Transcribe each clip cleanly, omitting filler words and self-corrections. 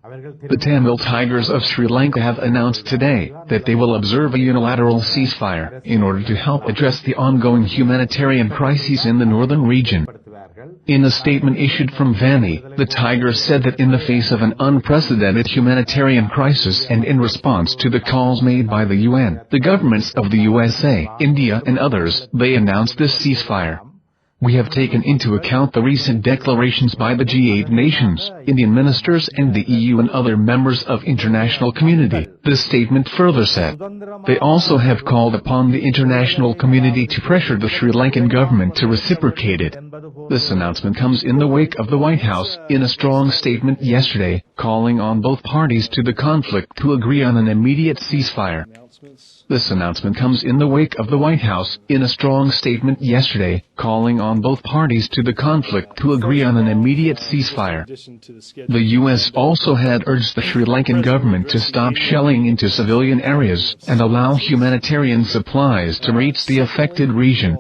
The Tamil Tigers of Sri Lanka have announced today that they will observe a unilateral ceasefire in order to help address the ongoing humanitarian crises in the northern region. In a statement issued from Vani, the Tigers said that in the face of an unprecedented humanitarian crisis and in response to the calls made by the UN, the governments of the USA, India and others, they announced this ceasefire. We have taken into account the recent declarations by the G8 nations, Indian ministers and the EU and other members of international community, this statement further said. They also have called upon the international community to pressure the Sri Lankan government to reciprocate it. This announcement comes in the wake of the White House, in a strong statement yesterday, calling on both parties to the conflict to agree on an immediate ceasefire. This announcement comes in the wake of the White House, in a strong statement yesterday, calling on both parties to the conflict to agree on an immediate ceasefire. The U.S. also had urged the Sri Lankan government to stop shelling into civilian areas and allow humanitarian supplies to reach the affected region.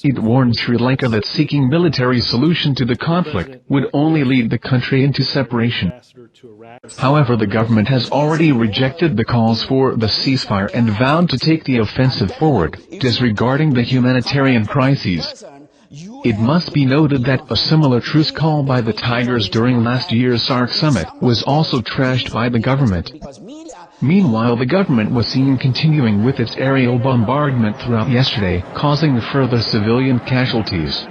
It warned Sri Lanka that seeking military solution to the conflict would only lead the country into separation. However, the government has already rejected the calls for the ceasefire and vowed to take the offensive forward, disregarding the humanitarian crises. It must be noted that a similar truce call by the Tigers during last year's SAARC summit was also trashed by the government. Meanwhile, the government was seen continuing with its aerial bombardment throughout yesterday, causing further civilian casualties.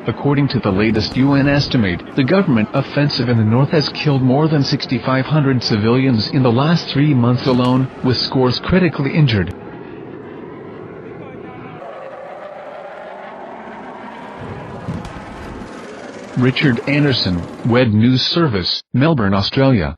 According to the latest UN estimate, the government offensive in the north has killed more than 6,500 civilians in the last 3 months alone, with scores critically injured. Richard Anderson, WED News Service, Melbourne, Australia.